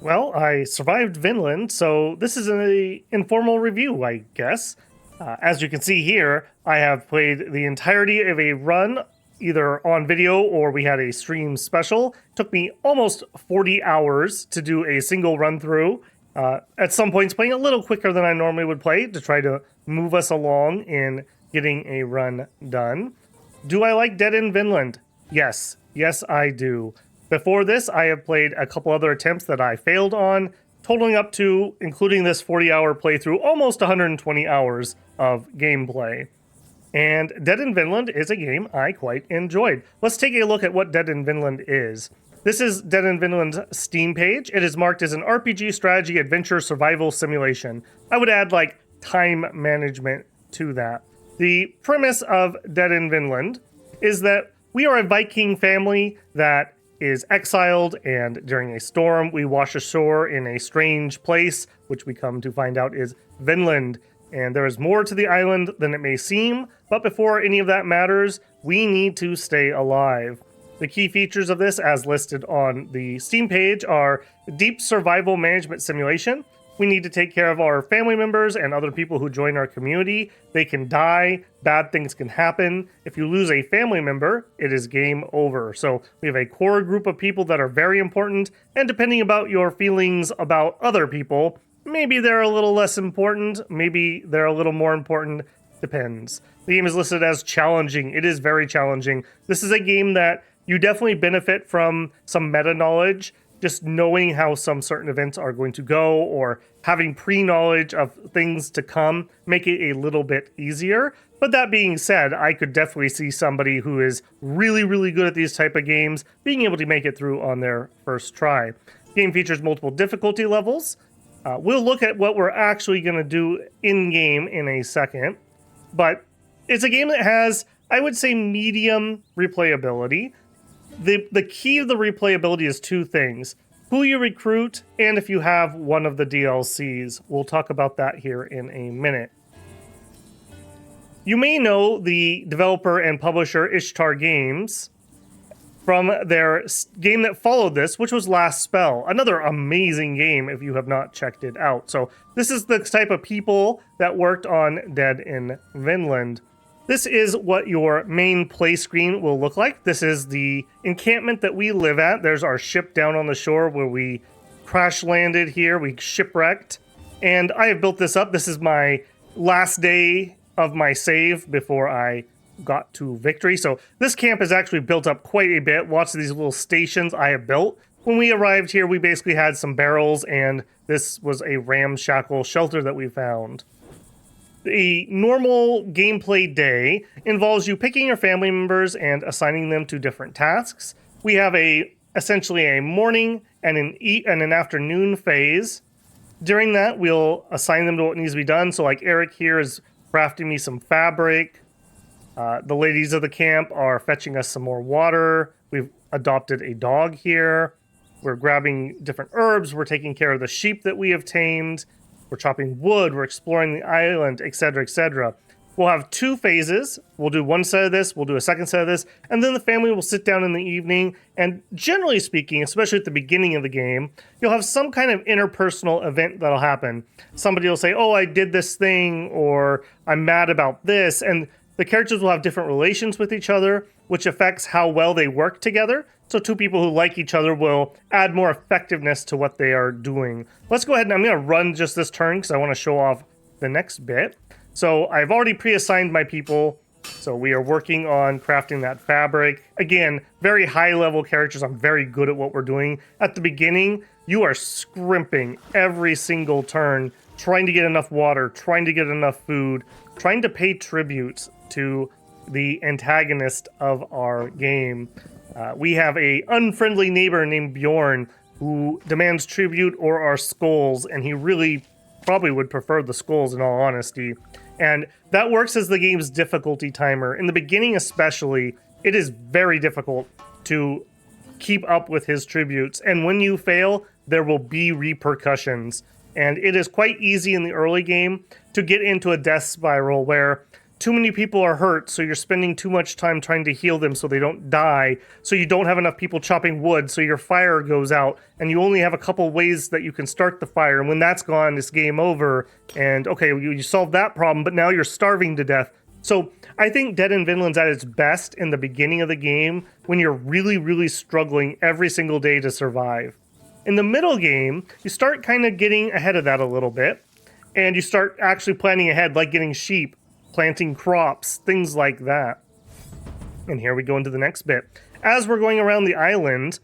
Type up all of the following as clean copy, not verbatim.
Well, I survived Vinland, so this is an informal review, I guess. As you can see here, I have played the entirety of a run, either on video or we had a stream special. It took me almost 40 hours to do a single run through. At some points, playing a little quicker than I normally would play to try to move us along in getting a run done. Do I like Dead in Vinland? Yes. Yes, I do. Before this, I have played a couple other attempts that I failed on, totaling up to, including this 40-hour playthrough, almost 120 hours of gameplay. And Dead in Vinland is a game I quite enjoyed. Let's take a look at what Dead in Vinland is. This is Dead in Vinland's Steam page. It is marked as an RPG strategy adventure survival simulation. I would add, like, time management to that. The premise of Dead in Vinland is that we are a Viking family that is exiled, and during a storm, we wash ashore in a strange place, which we come to find out is Vinland. And there is more to the island than it may seem, but before any of that matters, we need to stay alive. The key features of this, as listed on the Steam page, are deep survival management simulation. We need to take care of our family members and other people who join our community. They can die, bad things can happen. If you lose a family member, it is game over. So we have a core group of people that are very important, and depending about your feelings about other people, maybe they're a little less important, maybe they're a little more important, depends. The game is listed as challenging. It is very challenging. This is a game that you definitely benefit from some meta knowledge, just knowing how some certain events are going to go, or having pre-knowledge of things to come, make it a little bit easier. But that being said, I could definitely see somebody who is really, really good at these type of games being able to make it through on their first try. The game features multiple difficulty levels. We'll look at what we're actually going to do in-game in a second. But it's a game that has, I would say, medium replayability. The key of the replayability is two things: who you recruit, and if you have one of the DLCs. We'll talk about that here in a minute. You may know the developer and publisher Ishtar Games from their game that followed this, which was Last Spell. Another amazing game if you have not checked it out. So this is the type of people that worked on Dead in Vinland. This is what your main play screen will look like. This is the encampment that we live at. There's our ship down on the shore where we crash landed here. We shipwrecked. And I have built this up. This is my last day of my save before I got to victory. So this camp is actually built up quite a bit. Lots of these little stations I have built. When we arrived here, we basically had some barrels, and this was a ramshackle shelter that we found. A normal gameplay day involves you picking your family members and assigning them to different tasks. We have essentially a morning and an afternoon phase. During that, we'll assign them to what needs to be done. So like Eric here is crafting me some fabric. The ladies of the camp are fetching us some more water. We've adopted a dog here. We're grabbing different herbs. We're taking care of the sheep that we have tamed. We're chopping wood, we're exploring the island, etc., etc. We'll have two phases. We'll do one set of this, we'll do a second set of this, and then the family will sit down in the evening, and generally speaking, especially at the beginning of the game, you'll have some kind of interpersonal event that'll happen. Somebody will say, oh, I did this thing, or I'm mad about this, and the characters will have different relations with each other, which affects how well they work together. So two people who like each other will add more effectiveness to what they are doing. Let's go ahead and I'm going to run just this turn because I want to show off the next bit. So I've already pre-assigned my people. So we are working on crafting that fabric. Again, very high level characters. I'm very good at what we're doing. At the beginning, you are scrimping every single turn, trying to get enough water, trying to get enough food, trying to pay tribute to the antagonist of our game. We have a unfriendly neighbor named Bjorn who demands tribute or our skulls, and he really probably would prefer the skulls in all honesty. And that works as the game's difficulty timer. In the beginning especially, it is very difficult to keep up with his tributes, and when you fail, there will be repercussions. And it is quite easy in the early game to get into a death spiral where too many people are hurt, so you're spending too much time trying to heal them so they don't die, so you don't have enough people chopping wood, so your fire goes out, and you only have a couple ways that you can start the fire, and when that's gone, it's game over, and okay, you solved that problem, but now you're starving to death. So I think Dead in Vinland's at its best in the beginning of the game when you're really, really struggling every single day to survive. In the middle game, you start kind of getting ahead of that a little bit, and you start actually planning ahead, like getting sheep, planting crops, things like that. And here we go into the next bit. As we're going around the island,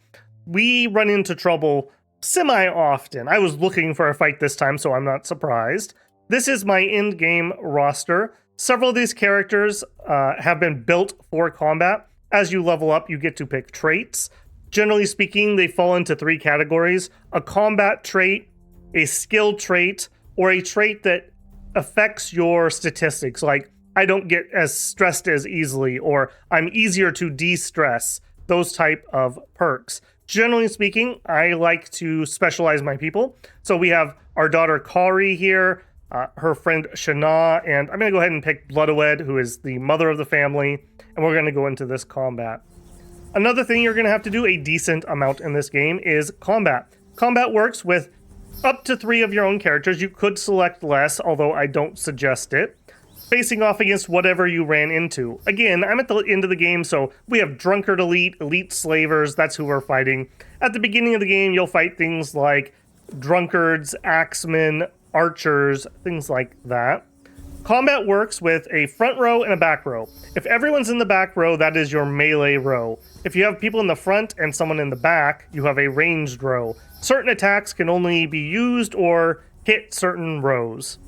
we run into trouble semi-often. I was looking for a fight this time, so I'm not surprised. This is my end-game roster. Several of these characters have been built for combat. As you level up, you get to pick traits. Generally speaking, they fall into 3 categories: a combat trait, a skill trait, or a trait that affects your statistics, like I don't get as stressed as easily, or I'm easier to de-stress, those type of perks. Generally speaking, I like to specialize my people. So we have our daughter Kari here, her friend Shana, and I'm going to go ahead and pick Bloodowed, who is the mother of the family, and we're going to go into this combat. Another thing you're going to have to do a decent amount in this game is combat. Combat works with up to 3 of your own characters. You could select less, although I don't suggest it, facing off against whatever you ran into. Again, I'm at the end of the game, so we have Drunkard Elite, Elite Slavers, that's who we're fighting. At the beginning of the game, you'll fight things like Drunkards, Axemen, Archers, things like that. Combat works with a front row and a back row. If everyone's in the back row, that is your melee row. If you have people in the front and someone in the back, you have a ranged row. Certain attacks can only be used or hit certain rows.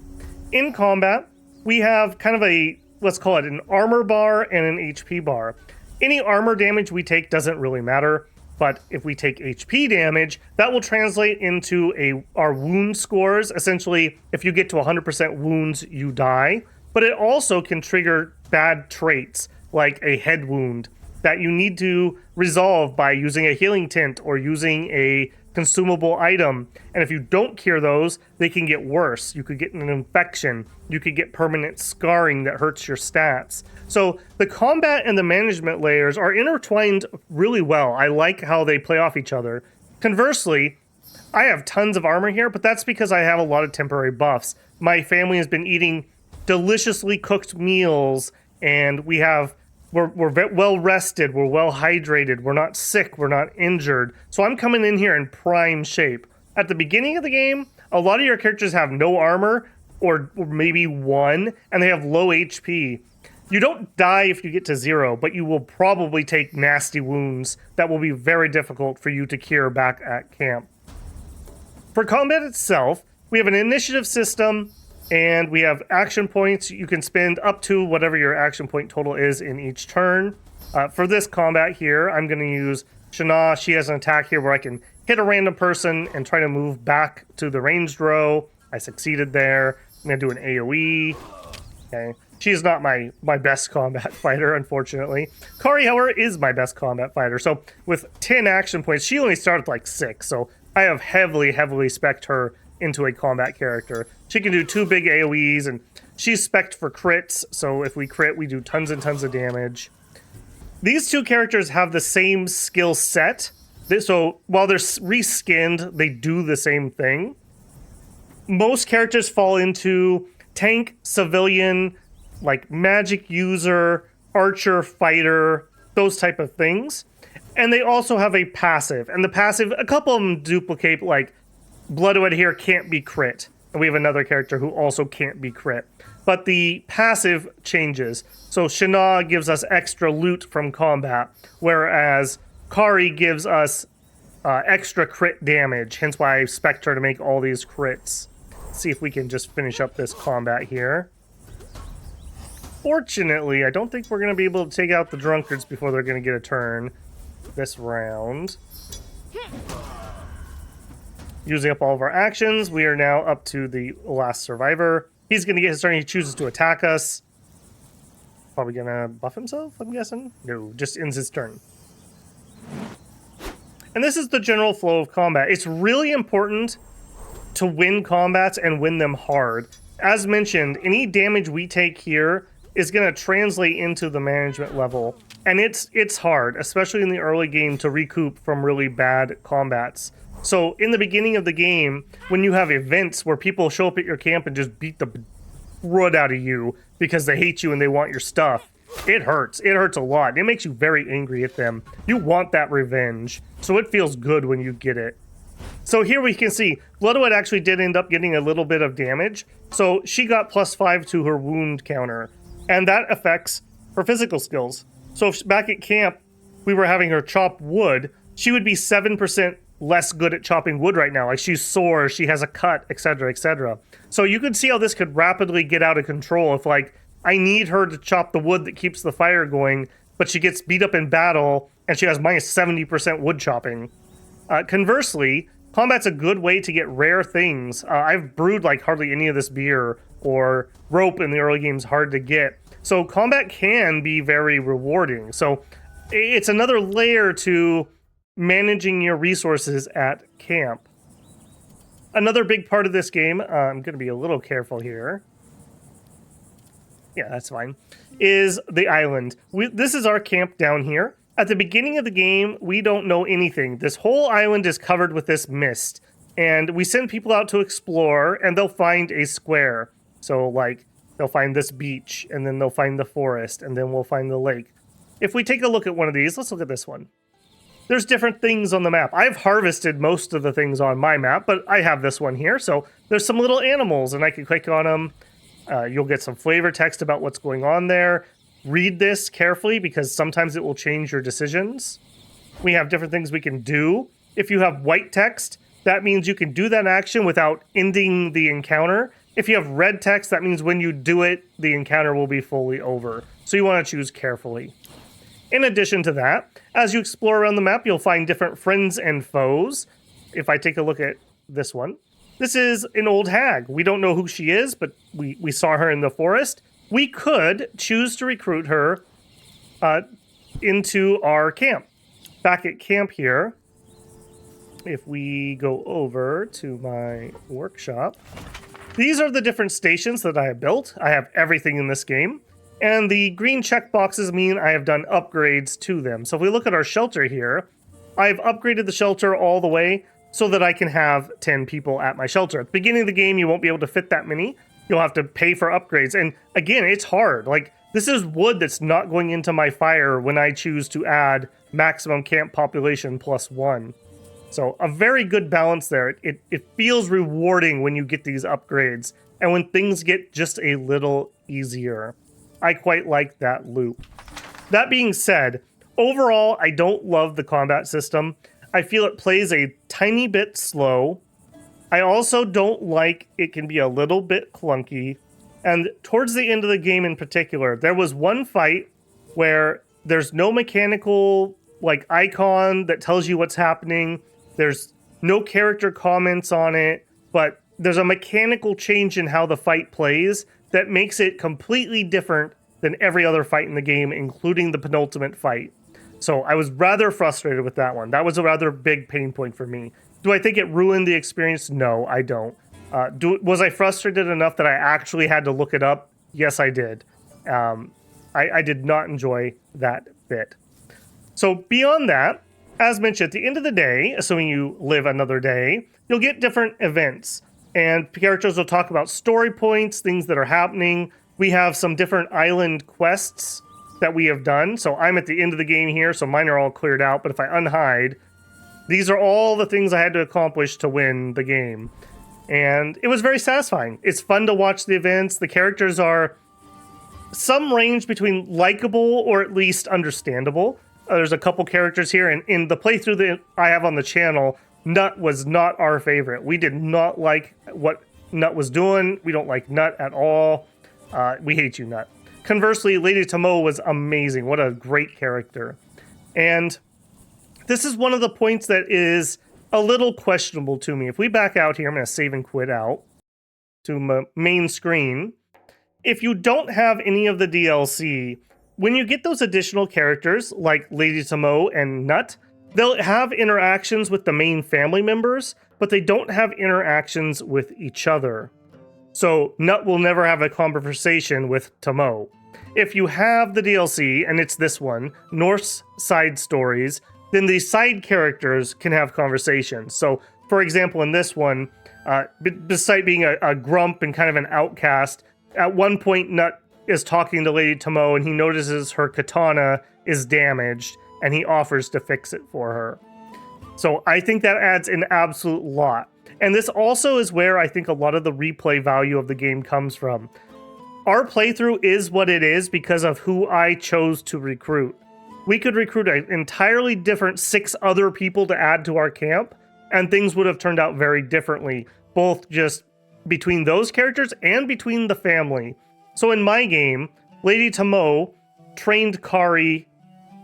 In combat, we have kind of a, let's call it an armor bar and an HP bar. Any armor damage we take doesn't really matter, but if we take HP damage, that will translate into our wound scores. Essentially, if you get to 100% wounds, you die. But it also can trigger bad traits, like a head wound, that you need to resolve by using a healing tint or using a consumable item. And if you don't cure those, they can get worse. You could get an infection. You could get permanent scarring that hurts your stats. So the combat and the management layers are intertwined really well. I like how they play off each other. Conversely, I have tons of armor here, but that's because I have a lot of temporary buffs. My family has been eating deliciously cooked meals, and we're well rested, we're well hydrated, we're not sick, we're not injured. So I'm coming in here in prime shape. At the beginning of the game, a lot of your characters have no armor, or maybe 1, and they have low HP. You don't die if you get to 0, but you will probably take nasty wounds that will be very difficult for you to cure back at camp. For combat itself, we have an initiative system, and we have action points. You can spend up to whatever your action point total is in each turn. For this combat here, I'm going to use Shana. She has an attack here where I can hit a random person and try to move back to the ranged row. I succeeded there. I'm going to do an AoE. Okay. She's not my best combat fighter, unfortunately. Kari, however, is my best combat fighter. So with 10 action points, she only started like 6. So I have heavily spec'd her into a combat character. She can do 2 big AoEs, and she's spec'd for crits, so if we crit, we do tons and tons of damage. These 2 characters have the same skill set, so while they're reskinned, they do the same thing. Most characters fall into tank, civilian, like magic user, archer, fighter, those type of things. And they also have a passive, and the passive, a couple of them duplicate, like Bloodowed here can't be crit, and we have another character who also can't be crit. But the passive changes. So Shana gives us extra loot from combat, whereas Kari gives us extra crit damage, hence why I expect her to make all these crits. Let's see if we can just finish up this combat here. Fortunately, I don't think we're going to be able to take out the drunkards before they're going to get a turn this round. Using up all of our actions, we are now up to the last survivor. He's going to get his turn. He chooses to attack us. Probably going to buff himself, I'm guessing? No, just ends his turn. And this is the general flow of combat. It's really important to win combats and win them hard. As mentioned, any damage we take here is going to translate into the management level. And it's hard, especially in the early game, to recoup from really bad combats. So in the beginning of the game, when you have events where people show up at your camp and just beat the crud out of you because they hate you and they want your stuff, it hurts. It hurts a lot. It makes you very angry at them. You want that revenge, so it feels good when you get it. So here we can see Bloodwood actually did end up getting a little bit of damage. So she got +5 to her wound counter, and that affects her physical skills. So if back at camp we were having her chop wood, she would be 7% less good at chopping wood right now. Like, she's sore, she has a cut, etc., etc. So you could see how this could rapidly get out of control if, like, I need her to chop the wood that keeps the fire going, but she gets beat up in battle and she has -70% wood chopping. Conversely, combat's a good way to get rare things. I've brewed like hardly any of this beer, or rope in the early game's hard to get. So combat can be very rewarding. So it's another layer to managing your resources at camp. Another big part of this game, I'm going to be a little careful here. Yeah, that's fine. Is the island. This is our camp down here. At the beginning of the game, we don't know anything. This whole island is covered with this mist. And we send people out to explore, and they'll find a square. So, like, they'll find this beach, and then they'll find the forest, and then we'll find the lake. If we take a look at one of these, let's look at this one. There's different things on the map. I've harvested most of the things on my map, but I have this one here. So there's some little animals, and I can click on them. You'll get some flavor text about what's going on there. Read this carefully because sometimes it will change your decisions. We have different things we can do. If you have white text, that means you can do that action without ending the encounter. If you have red text, that means when you do it, the encounter will be fully over. So you want to choose carefully. In addition to that, as you explore around the map, you'll find different friends and foes. If I take a look at this one, this is an old hag. We don't know who she is, but we saw her in the forest. We could choose to recruit her into our camp. Back at camp here, if we go over to my workshop, these are the different stations that I have built. I have everything in this game. And the green checkboxes mean I have done upgrades to them. So if we look at our shelter here, I've upgraded the shelter all the way so that I can have 10 people at my shelter. At the beginning of the game, you won't be able to fit that many. You'll have to pay for upgrades. And again, it's hard. Like, this is wood that's not going into my fire when I choose to add maximum camp population +1. So a very good balance there. It feels rewarding when you get these upgrades and when things get just a little easier. I quite like that loop. That being said, overall, I don't love the combat system. I feel it plays a tiny bit slow. I also don't like it can be a little bit clunky. And towards the end of the game in particular, there was one fight where there's no mechanical like icon that tells you what's happening. There's no character comments on it, but there's a mechanical change in how the fight plays that makes it completely different than every other fight in the game, including the penultimate fight. So I was rather frustrated with that one. That was a rather big pain point for me. Do I think it ruined the experience? No, I don't. Was I frustrated enough that I actually had to look it up? Yes, I did. I did not enjoy that bit. So beyond that, as mentioned, at the end of the day, assuming you live another day, you'll get different events. And characters will talk about story points, things that are happening. We have some different island quests that we have done. So I'm at the end of the game here, so mine are all cleared out. But if I unhide, these are all the things I had to accomplish to win the game. And it was very satisfying. It's fun to watch the events. The characters are some range between likable or at least understandable. There's a couple characters here, and in the playthrough that I have on the channel, Nut was not our favorite. We did not like what Nut was doing. We don't like Nut at all. We hate you, Nut. Conversely, Lady Tomo was amazing. What a great character. And this is one of the points that is a little questionable to me. If we back out here, I'm going to save and quit out to my main screen. If you don't have any of the DLC, when you get those additional characters like Lady Tomo and Nut, they'll have interactions with the main family members, but they don't have interactions with each other. So Nut will never have a conversation with Tomo. if you have the DLC, and it's this one, Norse side stories, then the side characters can have conversations. So, for example, in this one, besides being a grump and kind of an outcast, at one point Nut is talking to Lady Tomo and he notices her katana is damaged and he offers to fix it for her. So I think that adds an absolute lot. And this also is where I think a lot of the replay value of the game comes from. Our playthrough is what it is because of who I chose to recruit. We could recruit an entirely different 6 other people to add to our camp, and things would have turned out very differently, both just between those characters and between the family. So in my game, Lady Tomo trained Kari,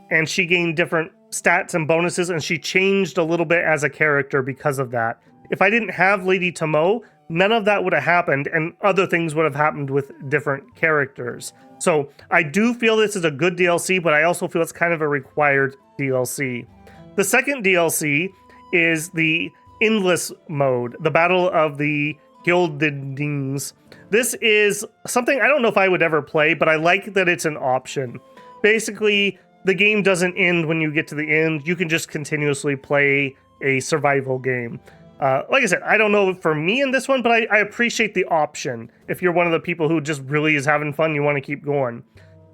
and she gained different stats and bonuses, and she changed a little bit as a character because of that. If I didn't have Lady Tomo, none of that would have happened, and other things would have happened with different characters. So I do feel this is a good DLC, but I also feel it's kind of a required DLC. The second DLC is the Endless mode, the Battle of the Gildings. This is something I don't know if I would ever play, but I like that it's an option. Basically, the game doesn't end when you get to the end. You can just continuously play a survival game. Like I said, I don't know for me in this one, but I appreciate the option. If you're one of the people who just really is having fun, you want to keep going.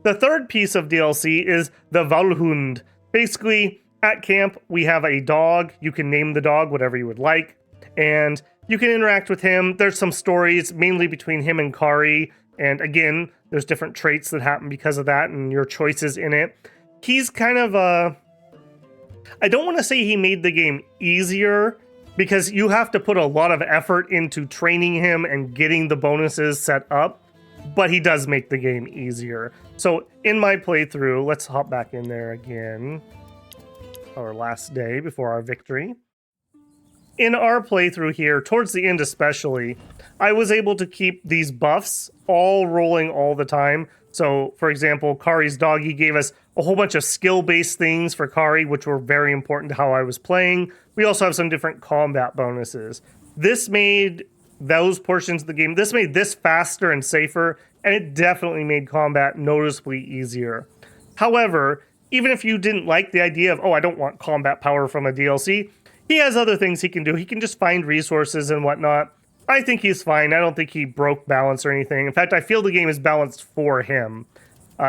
The third piece of DLC is the Vallhund. Basically, at camp, we have a dog. You can name the dog whatever you would like, and you can interact with him. There's some stories, mainly between him and Kari, and again, there's different traits that happen because of that, and your choices in it. He's kind of I don't want to say he made the game easier, because you have to put a lot of effort into training him and getting the bonuses set up, but he does make the game easier. So in my playthrough, let's hop back in there again, our last day before our victory. In our playthrough here, towards the end especially, I was able to keep these buffs all rolling all the time. So, for example, Kari's doggy gave us a whole bunch of skill-based things for Kari, which were very important to how I was playing. We also have some different combat bonuses. This made those portions of the game, this made this faster and safer, and it definitely made combat noticeably easier. However, even if you didn't like the idea of, oh, I don't want combat power from a DLC, he has other things he can do. He can just find resources and whatnot. I think he's fine. I don't think he broke balance or anything. In fact, I feel the game is balanced for him.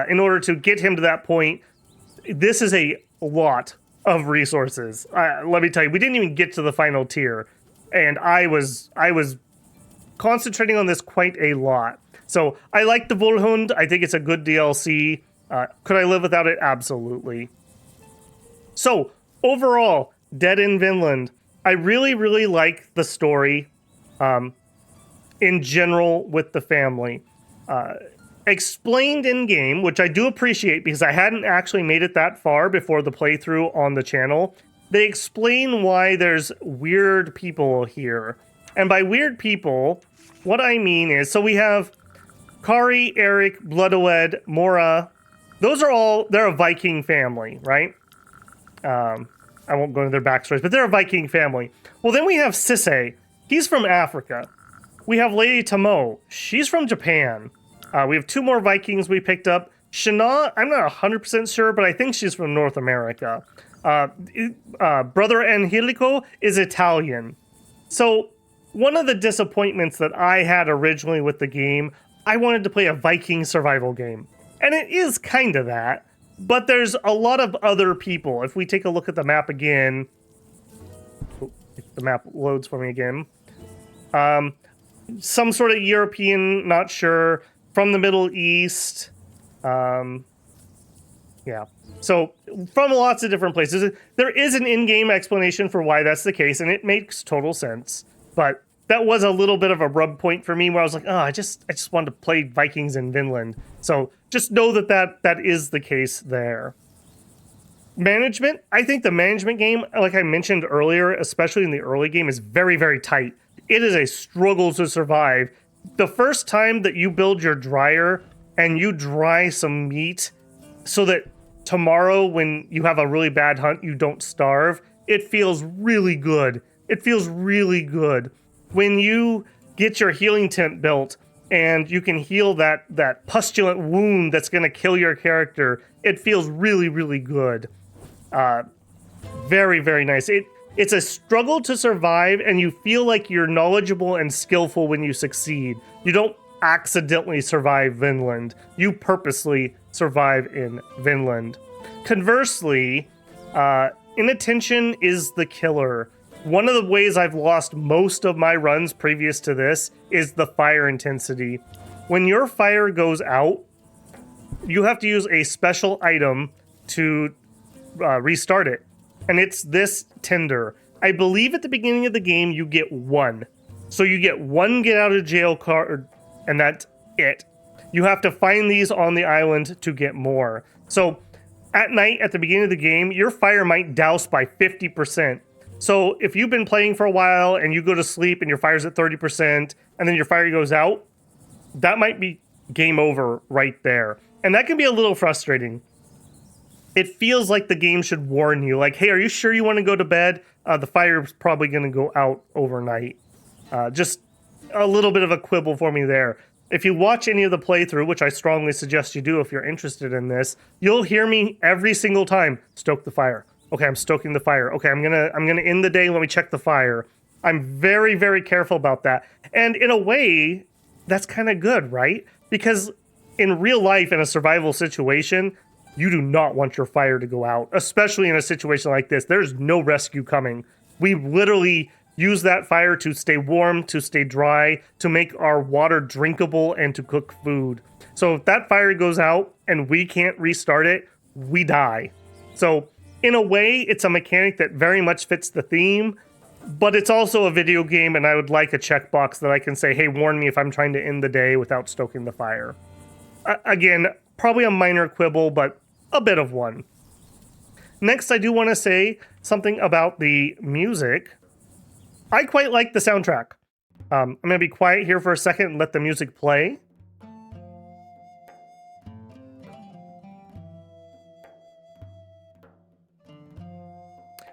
In order to get him to that point, this is a lot of resources. Let me tell you, we didn't even get to the final tier, and I was concentrating on this quite a lot. So I like the Vallhund. I think it's a good DLC. Could I live without it? Absolutely. So overall, Dead in Vinland, I really, really like the story in general with the family. Explained in game, which I do appreciate because I hadn't actually made it that far before the playthrough on the channel. They explain why there's weird people here. And by weird people, what I mean is, so we have Kari, Eric, Bloodowed, Mora. Those are all, they're a Viking family, right? I won't go into their backstories, but they're a Viking family. Well, then we have Sisse. He's from Africa. We have Lady Tomo. She's from Japan. We have 2 more Vikings we picked up. Shana, I'm not 100% sure, but I think she's from North America. Brother Angelico is Italian. So one of the disappointments that I had originally with the game, I wanted to play a Viking survival game. And it is kind of that, but there's a lot of other people. If we take a look at the map again, if the map loads for me again. Some sort of European, not sure, from the Middle East. Yeah. So, from lots of different places. There is an in-game explanation for why that's the case, and it makes total sense. But that was a little bit of a rub point for me, where I was like, oh, I just wanted to play Vikings in Vinland. So, just know that is the case there. Management, I think the management game, like I mentioned earlier, especially in the early game, is very, very tight. It is a struggle to survive. The first time that you build your dryer and you dry some meat so that tomorrow when you have a really bad hunt, you don't starve, it feels really good. It feels really good. When you get your healing tent built and you can heal that pustulant wound that's going to kill your character. It feels really, really good. Very, very nice. It's a struggle to survive, and you feel like you're knowledgeable and skillful when you succeed. You don't accidentally survive Vinland. You purposely survive in Vinland. Conversely, inattention is the killer. One of the ways I've lost most of my runs previous to this is the fire intensity. When your fire goes out, you have to use a special item to restart it. And it's this tinder. I believe at the beginning of the game, you get one. So you get one get out of jail card, and that's it. You have to find these on the island to get more. So at night, at the beginning of the game, your fire might douse by 50%. So if you've been playing for a while and you go to sleep and your fire's at 30% and then your fire goes out, that might be game over right there. And that can be a little frustrating. It feels like the game should warn you, like, hey, are you sure you want to go to bed? The fire's probably going to go out overnight. Just a little bit of a quibble for me there. If you watch any of the playthrough, which I strongly suggest you do if you're interested in this, you'll hear me every single time, stoke the fire. Okay, I'm stoking the fire. Okay, I'm gonna end the day, let me check the fire. I'm very, very careful about that. And in a way, that's kind of good, right? Because in real life, in a survival situation, you do not want your fire to go out, especially in a situation like this. There's no rescue coming. We literally use that fire to stay warm, to stay dry, to make our water drinkable, and to cook food. So if that fire goes out and we can't restart it, we die. So in a way, it's a mechanic that very much fits the theme, but it's also a video game, and I would like a checkbox that I can say, hey, warn me if I'm trying to end the day without stoking the fire. Again, probably a minor quibble, but a bit of one. Next, I do want to say something about the music. I quite like the soundtrack. I'm going to be quiet here for a second and let the music play.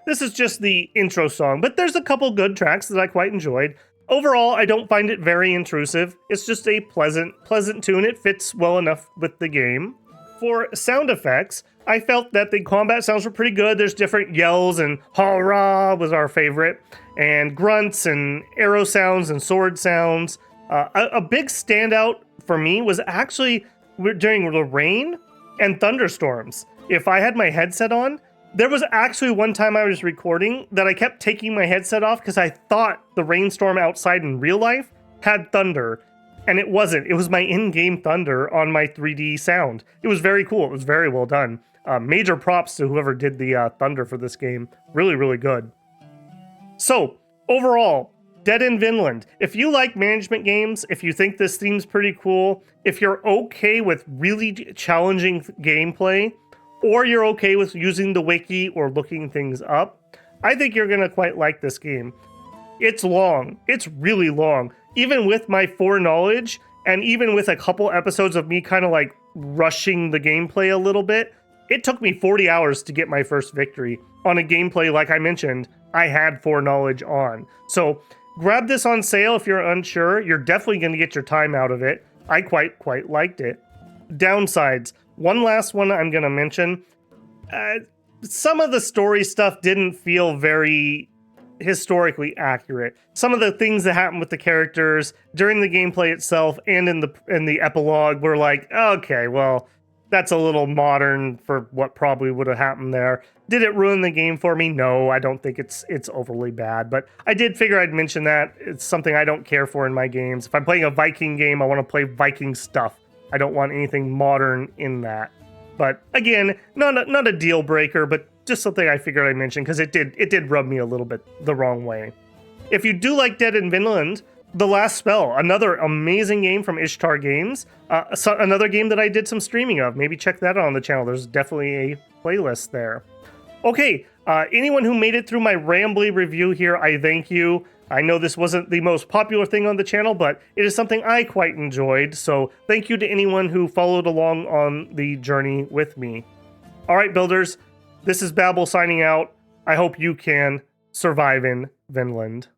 This is just the intro song, but there's a couple good tracks that I quite enjoyed. Overall, I don't find it very intrusive. It's just a pleasant tune. It fits well enough with the game. For sound effects, I felt that the combat sounds were pretty good. There's different yells, and "hurrah" was our favorite, and grunts and arrow sounds and sword sounds. A big standout for me was actually during the rain and thunderstorms. If I had my headset on, there was actually one time I was recording that I kept taking my headset off because I thought the rainstorm outside in real life had thunder. And it wasn't. It was my in-game thunder on my 3D sound. It was very cool. It was very well done. Major props to whoever did the thunder for this game. Really, really good. So, overall, Dead in Vinland. If you like management games, if you think this theme's pretty cool, if you're okay with really challenging gameplay, or you're okay with using the wiki or looking things up, I think you're going to quite like this game. It's long. It's really long. Even with my foreknowledge, and even with a couple episodes of me kind of like rushing the gameplay a little bit, it took me 40 hours to get my first victory on a gameplay, like I mentioned, I had foreknowledge on. So grab this on sale if you're unsure. You're definitely going to get your time out of it. I quite liked it. Downsides. One last one I'm going to mention. Some of the story stuff didn't feel very historically accurate. Some of the things that happened with the characters during the gameplay itself and in the epilogue were like, okay, well, that's a little modern for what probably would have happened there. Did it ruin the game for me? No, I don't think it's overly bad, but I did figure I'd mention that. It's something I don't care for in my games. If I'm playing a Viking game, I want to play Viking stuff. I don't want anything modern in that. But again, not a deal breaker, but just something I figured I'd mention because it did rub me a little bit the wrong way. If you do like Dead in Vinland, The Last Spell, another amazing game from Ishtar Games, another game that I did some streaming of. Maybe check that out on the channel. There's definitely a playlist there. Okay, anyone who made it through my rambly review here, I thank you. I know this wasn't the most popular thing on the channel, but it is something I quite enjoyed. So thank you to anyone who followed along on the journey with me. All right, builders, this is Babel signing out. I hope you can survive in Vinland.